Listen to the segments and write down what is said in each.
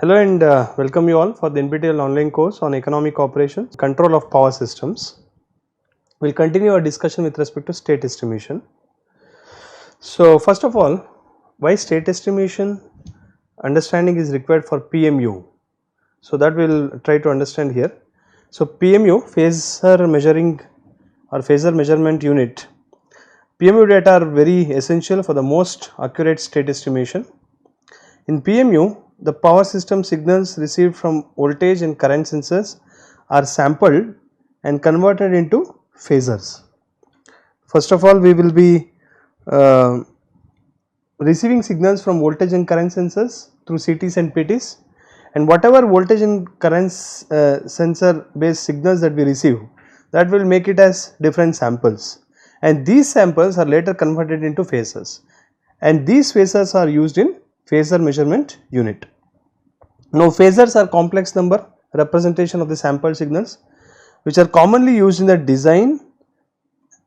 Hello and welcome you all for the NPTEL online course on economic operations, control of power systems. We will continue our discussion with respect to state estimation. So, first of all, why state estimation understanding is required for PMU? So, that we will try to understand here. So, PMU, phasor measuring or phasor measurement unit. PMU data are very essential for the most accurate state estimation. In PMU, the power system signals received from voltage and current sensors are sampled and converted into phasors. First of all, we will be receiving signals from voltage and current sensors through CTs and PTs, and whatever voltage and current sensor based signals that we receive, that will make it as different samples, and these samples are later converted into phasors, and these phasors are used in phasor measurement unit. Now, phasors are complex number representation of the sampled signals which are commonly used in the design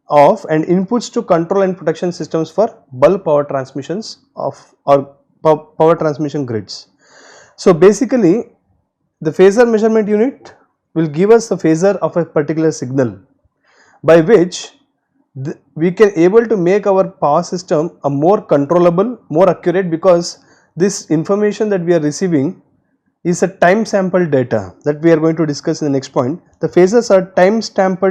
of and inputs to control and protection systems for bulk power transmissions of or power transmission grids. So, basically the phasor measurement unit will give us the phasor of a particular signal, by which we can able to make our power system a more controllable, more accurate, because this information that we are receiving is a time sampled data that we are going to discuss in the next point. The phasors are time stamped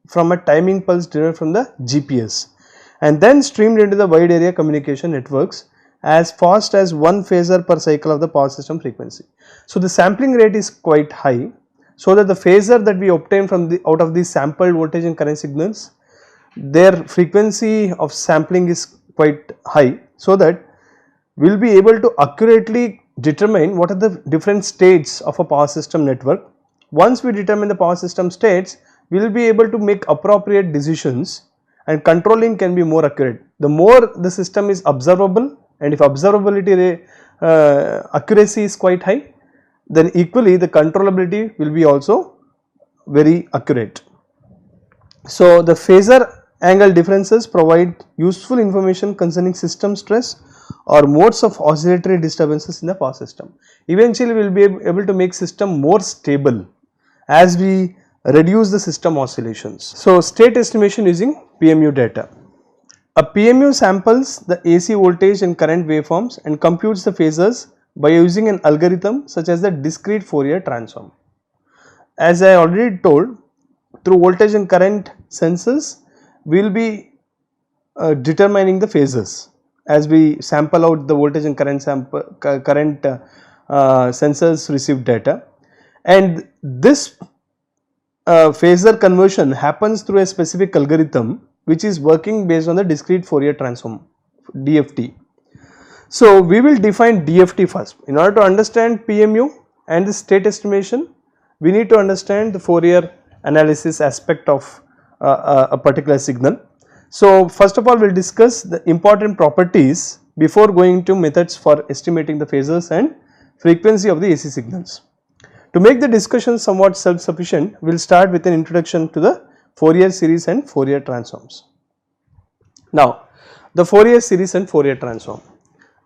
from a timing pulse derived from the GPS and then streamed into the wide area communication networks as fast as 1 phasor per cycle of the power system frequency. So, the sampling rate is quite high, so that the phasor that we obtain from out of these sampled voltage and current signals, their frequency of sampling is quite high, so that we will be able to accurately determine what are the different states of a power system network. Once we determine the power system states, we will be able to make appropriate decisions and controlling can be more accurate. The more the system is observable, and if observability accuracy is quite high, then equally the controllability will be also very accurate. So, the phasor angle differences provide useful information concerning system stress or modes of oscillatory disturbances in the power system. Eventually, we will be able to make system more stable as we reduce the system oscillations. So, state estimation using PMU data. A PMU samples the AC voltage and current waveforms and computes the phasors by using an algorithm such as the discrete Fourier transform. As I already told, through voltage and current sensors, we will be determining the phasors as we sample out the voltage and current sensors received data, and this phasor conversion happens through a specific algorithm which is working based on the discrete Fourier transform, DFT. So, we will define DFT first. In order to understand PMU and the state estimation, we need to understand the Fourier analysis aspect of a particular signal. So, first of all, we will discuss the important properties before going to methods for estimating the phasors and frequency of the AC signals. To make the discussion somewhat self-sufficient, we will start with an introduction to the Fourier series and Fourier transforms. Now, the Fourier series and Fourier transform.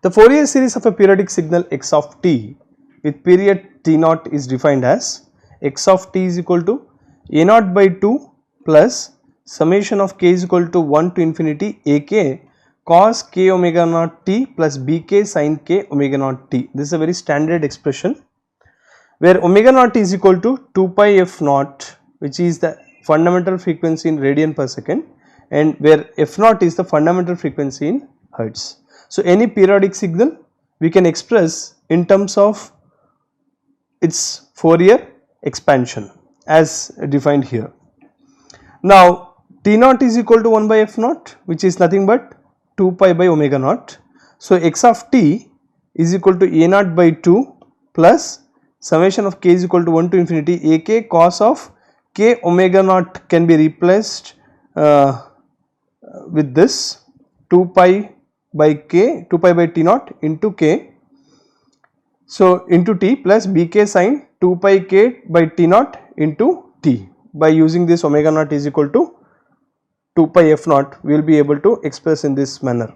The Fourier series of a periodic signal x of t with period t0 is defined as x of t is equal to a0 by 2 plus summation of k is equal to 1 to infinity ak cos k omega naught t plus bk sin k omega naught t. This is a very standard expression where omega naught is equal to 2 pi f naught, which is the fundamental frequency in radian per second, and where f naught is the fundamental frequency in hertz. So, any periodic signal we can express in terms of its Fourier expansion as defined here. Now, T0 is equal to 1 by f naught, which is nothing but 2 pi by omega naught. So, x of t is equal to a naught by 2 plus summation of k is equal to 1 to infinity ak cos of k omega naught can be replaced with this 2 pi by k, 2 pi by t naught into k. So, into t plus bk sin 2 pi k by t naught into t. By using this omega naught is equal to 2 pi f naught, we will be able to express in this manner.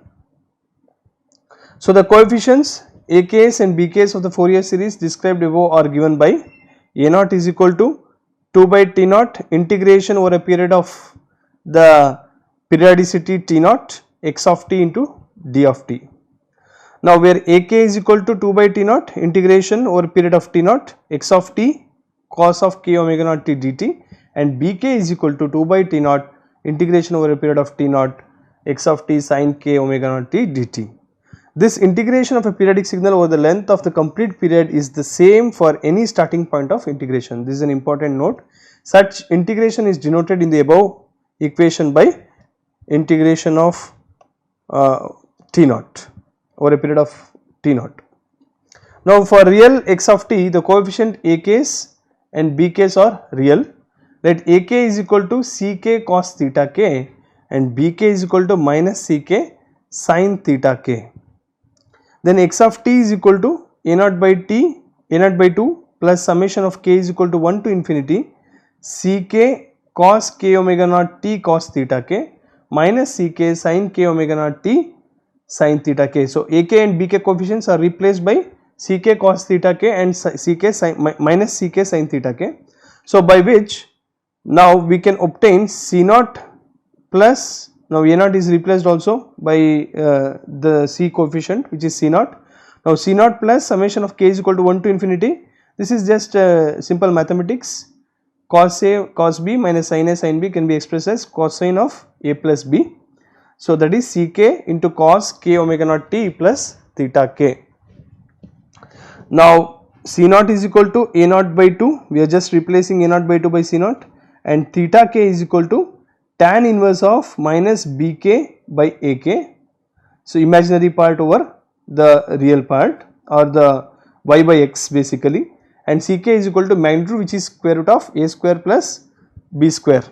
So, the coefficients A case and B case of the Fourier series described above are given by A naught is equal to 2 by T naught integration over a period of the periodicity T naught x of t into d of t. Now where AK is equal to 2 by T naught integration over period of T naught x of t cos of k omega naught t dt, and BK is equal to 2 by T naught integration over a period of T naught x of t sin k omega naught t dt. This integration of a periodic signal over the length of the complete period is the same for any starting point of integration. This is an important note. Such integration is denoted in the above equation by integration of T naught over a period of T naught. Now for real x of t, the coefficient A case and B case are real. Let AK is equal to Ck cos theta k and Bk is equal to minus Ck sin theta k. Then x of t is equal to A naught by 2 plus summation of k is equal to 1 to infinity Ck cos k omega naught t cos theta k minus Ck sin k omega naught t sin theta k. So AK and Bk coefficients are replaced by Ck cos theta k and Ck sin minus Ck sin theta k. So by which now we can obtain C naught plus, now A naught is replaced also by the C coefficient which is C naught. Now C naught plus summation of k is equal to 1 to infinity. This is just simple mathematics. Cos A cos B minus sin A sin B can be expressed as cosine of A plus B. So that is Ck into cos k omega naught t plus theta k. Now C naught is equal to A naught by 2, we are just replacing A naught by 2 by C naught, and theta k is equal to tan inverse of minus Bk by Ak. So imaginary part over the real part or the y by x basically, and Ck is equal to magnitude which is square root of A square plus B square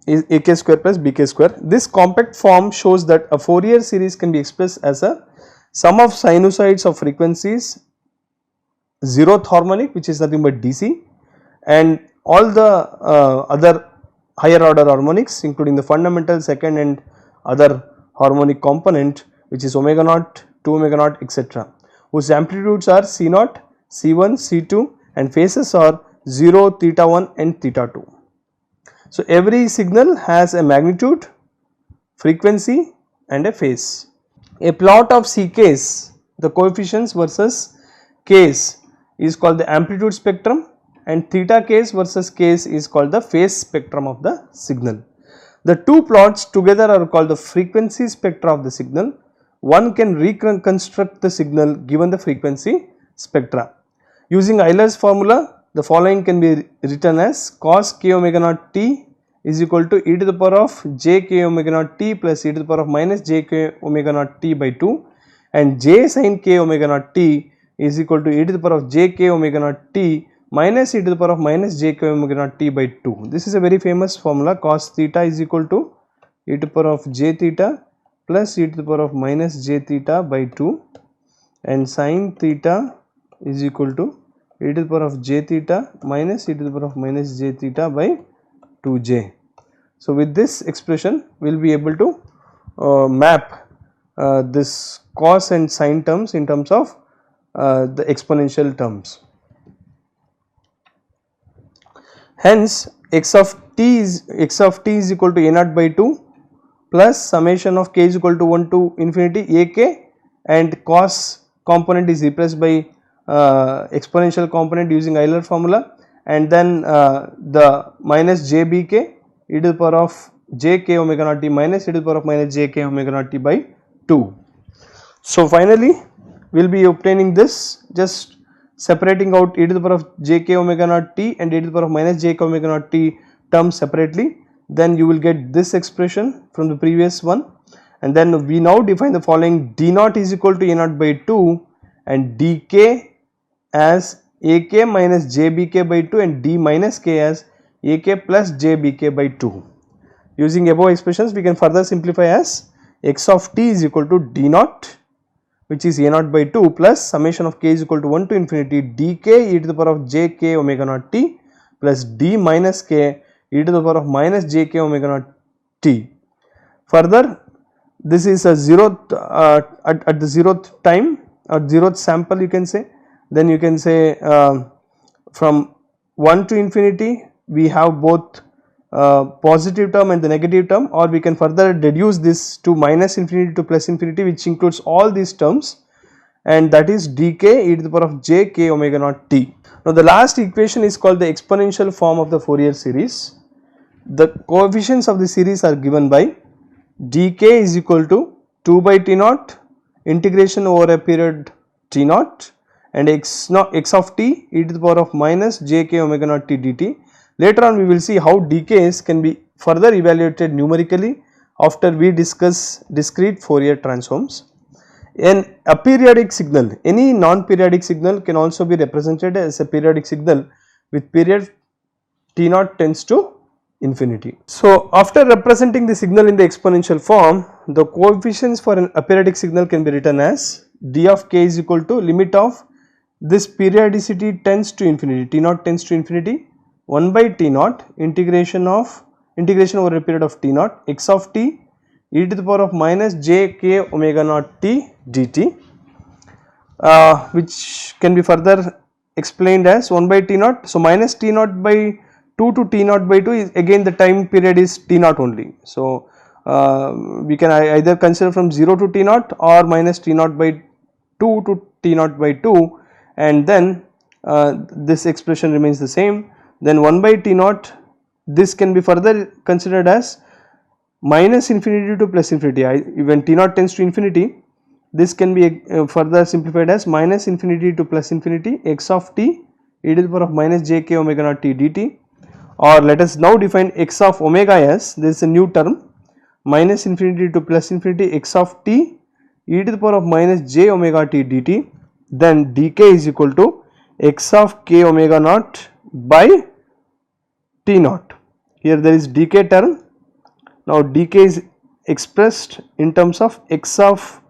is AK square plus Bk square. This compact form shows that a Fourier series can be expressed as a sum of sinusoids of frequencies, zeroth harmonic which is nothing but DC, and all the other higher order harmonics including the fundamental, second and other harmonic component which is omega naught, 2 omega naught etc., whose amplitudes are C naught, C1, C2 and phases are 0, theta 1 and theta 2. So every signal has a magnitude, frequency and a phase. A plot of C case, the coefficients versus case is called the amplitude spectrum, and theta case versus case is called the phase spectrum of the signal. The two plots together are called the frequency spectra of the signal. One can reconstruct the signal given the frequency spectra. Using Euler's formula, the following can be written as cos k omega naught t is equal to e to the power of j k omega naught t plus e to the power of minus j k omega naught t by 2, and j sin k omega naught t is equal to e to the power of j k omega naught t minus e to the power of minus j k omega naught t by 2. This is a very famous formula. Cos theta is equal to e to the power of j theta plus e to the power of minus j theta by 2, and sin theta is equal to e to the power of j theta minus e to the power of minus j theta by 2j. So with this expression we will be able to map this cos and sin terms in terms of the exponential terms. Hence x of t is equal to a naught by 2 plus summation of k is equal to 1 to infinity ak, and cos component is replaced by exponential component using Euler formula, and then the minus jbk e to the power of jk omega naught t minus e to the power of minus jk omega naught t by 2. So finally we will be obtaining this, just separating out e to the power of jk omega naught t and e to the power of minus jk omega naught t terms separately, then you will get this expression from the previous one, and then we now define the following: d naught is equal to a naught by 2 and dk as ak minus jbk by 2 and d minus k as ak plus jbk by 2. Using above expressions we can further simplify as x of t is equal to d naught, which is a naught by 2 plus summation of k is equal to 1 to infinity dk e to the power of jk omega naught t plus d minus k e to the power of minus jk omega naught t. Further, this is a zeroth at the zeroth time or 0th sample you can say, then you can say from 1 to infinity we have both positive term and the negative term, or we can further reduce this to minus infinity to plus infinity, which includes all these terms, and that is dk e to the power of j k omega naught t. Now the last equation is called the exponential form of the Fourier series. The coefficients of the series are given by dk is equal to 2 by t naught integration over a period t naught and x of t e to the power of minus j k omega naught t dt. Later on we will see how dk's can be further evaluated numerically after we discuss discrete Fourier transforms. An aperiodic signal, any non-periodic signal can also be represented as a periodic signal with period t naught tends to infinity. So after representing the signal in the exponential form, the coefficients for an aperiodic signal can be written as d of k is equal to limit of this periodicity tends to infinity, t naught tends to infinity, 1 by t naught integration over a period of t naught x of t e to the power of minus j k omega naught t dt, which can be further explained as 1 by t naught. So minus t naught by 2 to t naught by 2 is again the time period is t naught only. So we can either consider from 0 to t naught or minus t naught by 2 to t naught by 2, and then this expression remains the same. Then 1 by t naught, this can be further considered as minus infinity to plus infinity. When t naught tends to infinity, this can be further simplified as minus infinity to plus infinity x of t e to the power of minus j k omega naught t dt, or let us now define x of omega as, this is a new term, minus infinity to plus infinity x of t e to the power of minus j omega t dt. Then dk is equal to x of k omega naught by t naught. Here there is dk term. Now dk is expressed in terms of x of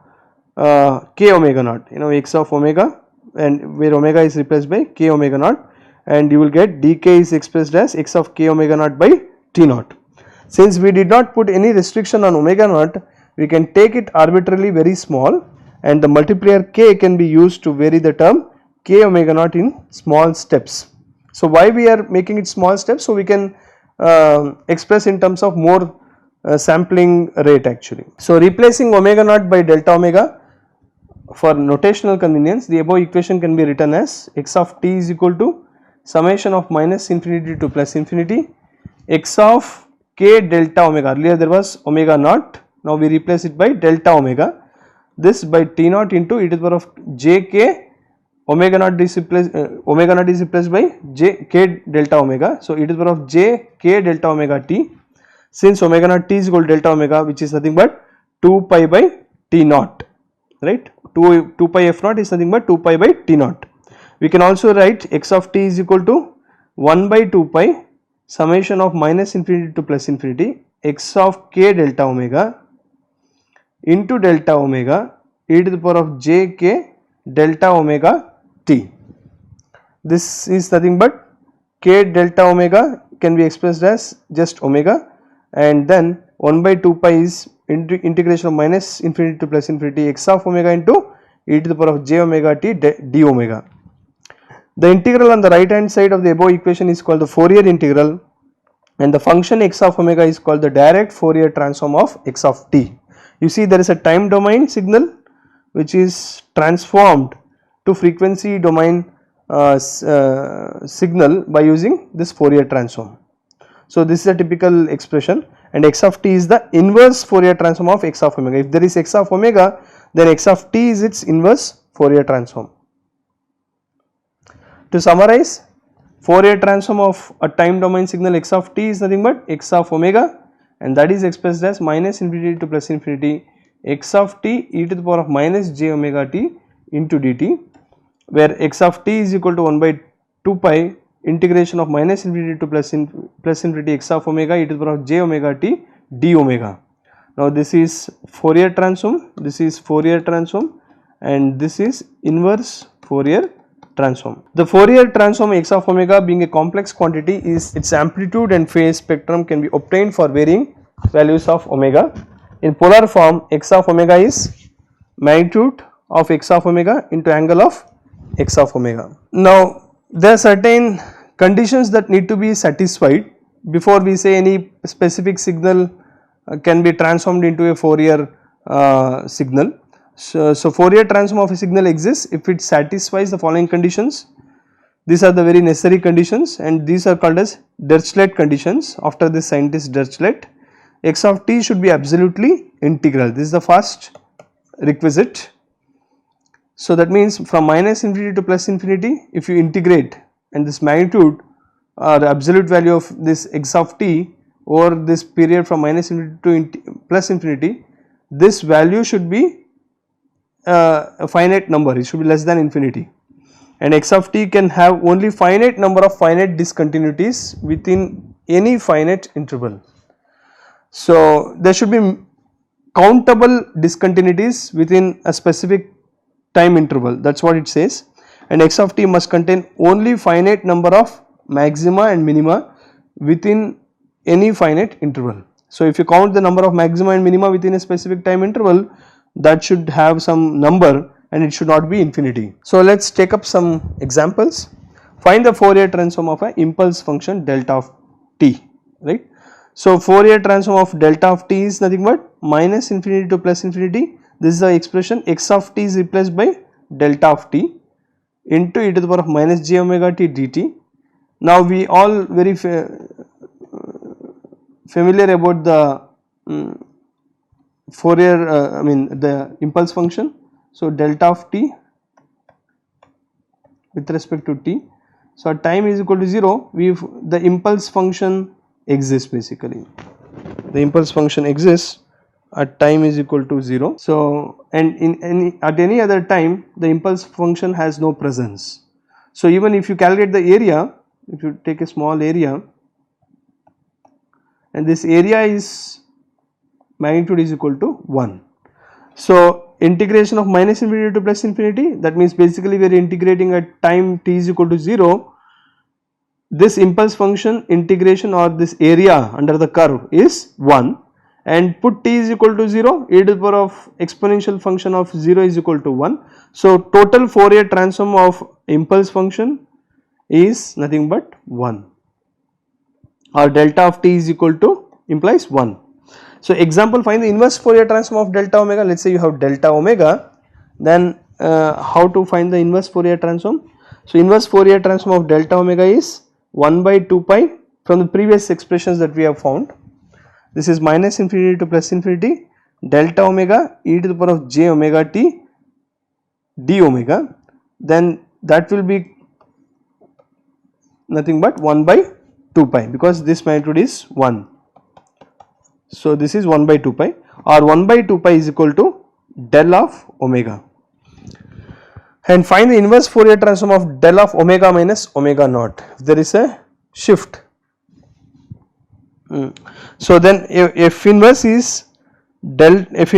k omega naught, x of omega, and where omega is replaced by k omega naught, and you will get dk is expressed as x of k omega naught by t naught. Since we did not put any restriction on omega naught, we can take it arbitrarily very small, and the multiplier k can be used to vary the term k omega naught in small steps. So why we are making it small steps? So we can express in terms of more sampling rate actually. So replacing omega naught by delta omega for notational convenience, the above equation can be written as x of t is equal to summation of minus infinity to plus infinity x of k delta omega. Earlier there was omega naught, now we replace it by delta omega, this by t naught into e to the power of j k omega naught is replaced by j k delta omega. So e to the power of j k delta omega t, since omega naught t is equal to delta omega, which is nothing but 2 pi by t naught, right. 2 pi f naught is nothing but 2 pi by t naught. We can also write x of t is equal to 1 by 2 pi summation of minus infinity to plus infinity x of k delta omega into delta omega e to the power of j k delta omega t. This is nothing but k delta omega can be expressed as just omega, and then 1 by 2 pi is integration of minus infinity to plus infinity x of omega into e to the power of j omega t d omega. The integral on the right hand side of the above equation is called the Fourier integral, and the function x of omega is called the direct Fourier transform of x of t. You see there is a time domain signal which is transformed to frequency domain signal by using this Fourier transform. So this is a typical expression, and x of t is the inverse Fourier transform of x of omega. If there is x of omega, then x of t is its inverse Fourier transform. To summarize, Fourier transform of a time domain signal x of t is nothing but x of omega, and that is expressed as minus infinity to plus infinity x of t e to the power of minus j omega t into dt, where x of t is equal to 1 by 2 pi integration of minus infinity to plus infinity x of omega e to the power of j omega t d omega. Now this is Fourier transform, this is Fourier transform, and this is inverse Fourier transform. The Fourier transform x of omega being a complex quantity is its amplitude and phase spectrum can be obtained for varying values of omega. In polar form, x of omega is magnitude of x of omega into angle of x of omega. Now there are certain conditions that need to be satisfied before we say any specific signal can be transformed into a Fourier signal. So Fourier transform of a signal exists if it satisfies the following conditions. These are the very necessary conditions, and these are called as Dirichlet conditions after the scientist Dirichlet. X of t should be absolutely integral. This is the first requisite. So that means from minus infinity to plus infinity, if you integrate, and this magnitude or the absolute value of this x of t over this period from minus infinity to plus infinity, this value should be a finite number, it should be less than infinity, and x of t can have only finite number of finite discontinuities within any finite interval. So there should be countable discontinuities within a specific time interval, that is what it says, and x of t must contain only finite number of maxima and minima within any finite interval. So if you count the number of maxima and minima within a specific time interval, that should have some number and it should not be infinity. So let us take up some examples. Find the Fourier transform of an impulse function delta of t, right. So Fourier transform of delta of t is nothing but minus infinity to plus infinity. This is the expression x of t is replaced by delta of t into e to the power of minus j omega t dt. Now we all very familiar about the Fourier the impulse function. So delta of t with respect to t. So at time is equal to 0, the impulse function exists basically. The impulse function exists at time is equal to 0. So and at any other time the impulse function has no presence. So even if you calculate the area, if you take a small area, and this area is magnitude is equal to 1. So integration of minus infinity to plus infinity, that means basically we are integrating at time t is equal to 0. This impulse function integration or this area under the curve is 1, and put t is equal to 0, e to the power of exponential function of 0 is equal to 1. So total Fourier transform of impulse function is nothing but 1, or delta of t is equal to implies 1. So example, find the inverse Fourier transform of delta omega. Let us say you have delta omega, then how to find the inverse Fourier transform? So inverse Fourier transform of delta omega is 1 by 2 pi from the previous expressions that we have found. This is minus infinity to plus infinity delta omega e to the power of j omega t d omega, then that will be nothing but 1 by 2 pi because this magnitude is 1. So this is 1 by 2 pi, or 1 by 2 pi is equal to del of omega. And find the inverse Fourier transform of del of omega minus omega naught if there is a shift. So then f inverse is f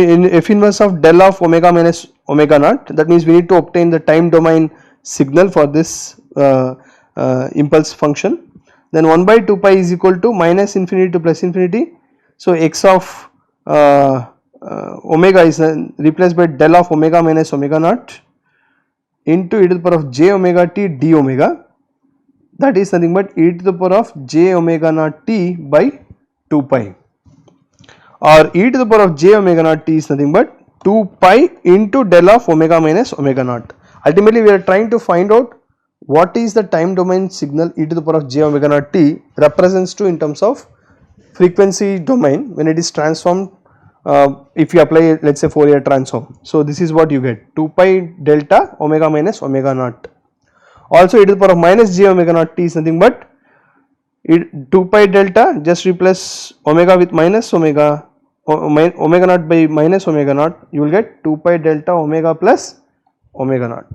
inverse of del of omega minus omega naught, that means we need to obtain the time domain signal for this impulse function. Then 1 by 2 pi is equal to minus infinity to plus infinity. So x of omega is replaced by del of omega minus omega naught into e to the power of j omega t d omega, that is nothing but e to the power of j omega naught t by 2 pi, or e to the power of j omega naught t is nothing but 2 pi into del of omega minus omega naught. Ultimately we are trying to find out what is the time domain signal e to the power of j omega naught t represents to in terms of frequency domain when it is transformed if you apply let us say Fourier transform. So this is what you get, 2 pi delta omega minus omega naught. Also e to the power of minus j omega naught t is nothing but 2 pi delta, just replace omega with minus omega, omega naught by minus omega naught, you will get 2 pi delta omega plus omega naught.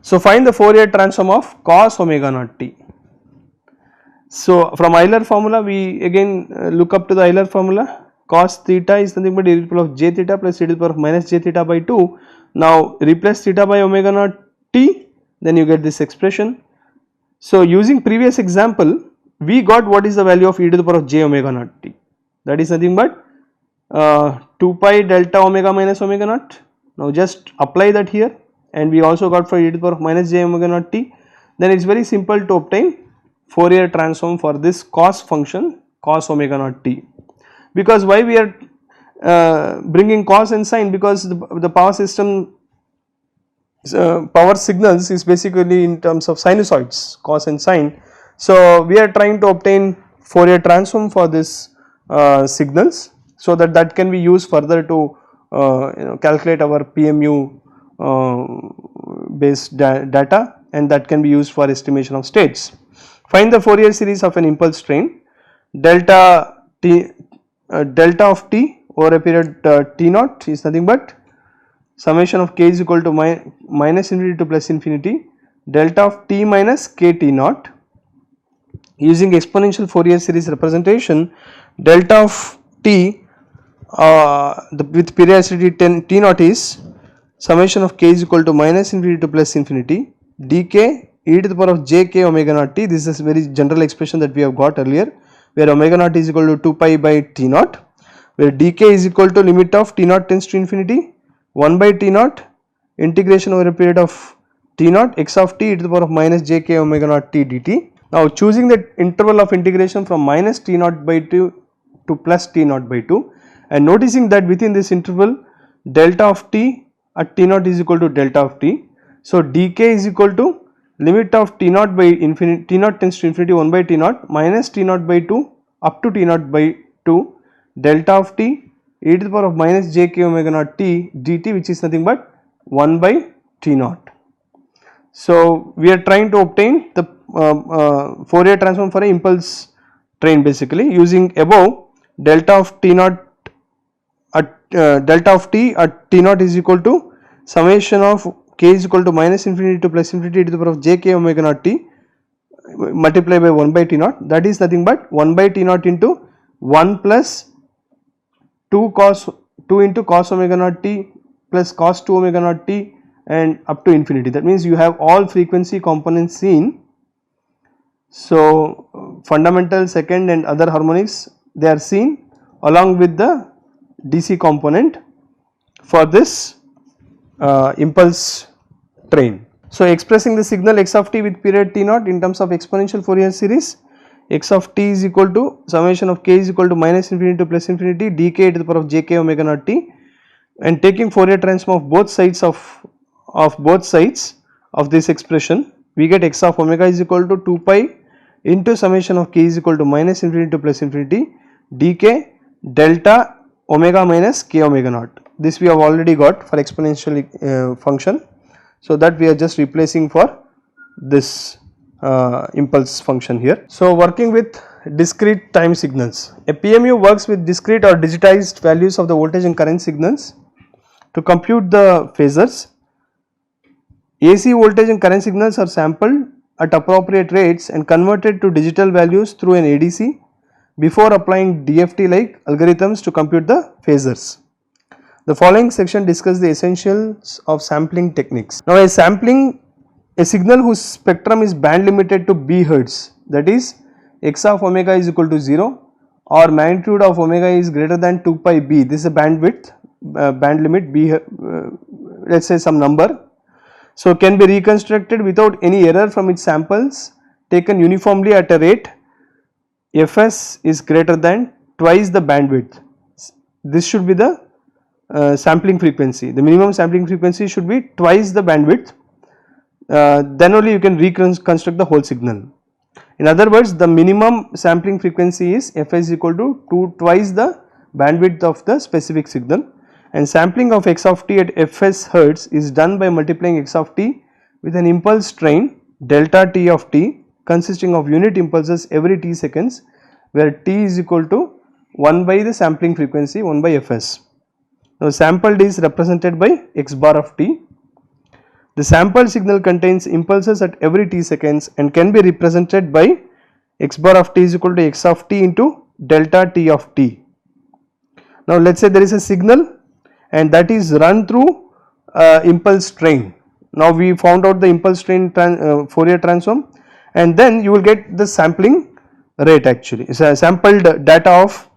So find the Fourier transform of cos omega naught t. So from Euler formula we again look up to the Euler formula. Cos theta is nothing but e to the power of j theta plus e to the power of minus j theta by 2. Now replace theta by omega naught t, then you get this expression. So using previous example we got what is the value of e to the power of j omega naught t, that is nothing but 2 pi delta omega minus omega naught. Now just apply that here, and we also got for e to the power of minus j omega naught t. Then it is very simple to obtain Fourier transform for this cos function cos omega naught t. Because why we are bringing cos and sine, because the power system power signals is basically in terms of sinusoids, cos and sine. So we are trying to obtain Fourier transform for this signals, so that can be used further to calculate our PMU based data, and that can be used for estimation of states. Find the Fourier series of an impulse train delta of t over a period t naught is nothing but summation of k is equal to minus infinity to plus infinity delta of t minus k t naught. Using exponential Fourier series representation, delta of t with periodicity t naught is summation of k is equal to minus infinity to plus infinity dk e to the power of j k omega naught t. This is a very general expression that we have got earlier, where omega naught is equal to 2 pi by t naught, where dk is equal to limit of t naught tends to infinity 1 by t naught integration over a period of t naught x of t e to the power of minus j k omega naught t dt. Now choosing the interval of integration from minus t naught by 2 to plus t naught by 2, and noticing that within this interval delta of t at t naught is equal to delta of t. So dk is equal to limit of t naught by infinity, t naught tends to infinity 1 by t naught minus t naught by 2 up to t naught by 2 delta of t e to the power of minus j k omega naught t dt, which is nothing but 1 by t naught. So we are trying to obtain the Fourier transform for a impulse train, basically using above delta of t naught at delta of t at t naught is equal to summation of k is equal to minus infinity to plus infinity to the power of j k omega naught t multiplied by 1 by t naught, that is nothing but 1 by t naught into 1 plus 2 into cos omega naught t plus cos 2 omega naught t and up to infinity. That means you have all frequency components seen. So fundamental, second and other harmonics, they are seen along with the DC component for this impulse train. So expressing the signal x of t with period t naught in terms of exponential Fourier series, x of t is equal to summation of k is equal to minus infinity to plus infinity dk to the power of j k omega naught t, and taking Fourier transform of both sides of this expression, we get x of omega is equal to 2 pi into summation of k is equal to minus infinity to plus infinity dk delta omega minus k omega naught. This we have already got for exponential function, so that we are just replacing for this impulse function here. So working with discrete time signals, a PMU works with discrete or digitized values of the voltage and current signals to compute the phasors. AC voltage and current signals are sampled at appropriate rates and converted to digital values through an ADC before applying DFT like algorithms to compute the phasors. The following section discusses the essentials of sampling techniques. Now a signal whose spectrum is band limited to B hertz, that is x of omega is equal to 0 or magnitude of omega is greater than 2 pi b, this is a bandwidth band limit b, let us say some number. So can be reconstructed without any error from its samples taken uniformly at a rate fs is greater than twice the bandwidth. This should be the sampling frequency, the minimum sampling frequency should be twice the bandwidth, then only you can reconstruct the whole signal. In other words, the minimum sampling frequency is fs is equal to twice the bandwidth of the specific signal, and sampling of x of t at fs hertz is done by multiplying x of t with an impulse train delta t of t consisting of unit impulses every t seconds, where t is equal to 1 by the sampling frequency 1 by fs. Now sampled is represented by x bar of t. The sampled signal contains impulses at every t seconds and can be represented by x bar of t is equal to x of t into delta t of t. Now let us say there is a signal and that is run through impulse train. Now we found out the impulse train Fourier transform, and then you will get the sampling rate actually. It's a sampled data of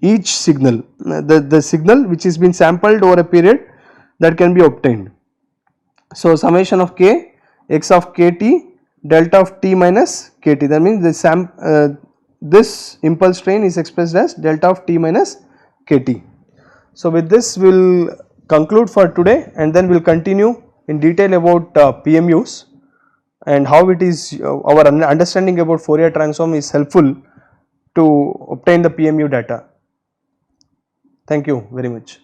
each signal, the signal which is been sampled over a period that can be obtained. So, summation of k x of kt delta of t minus kt, that means this impulse train is expressed as delta of t minus kt. So, with this we will conclude for today, and then we will continue in detail about PMUs and how it is our understanding about Fourier transform is helpful to obtain the PMU data. Thank you very much.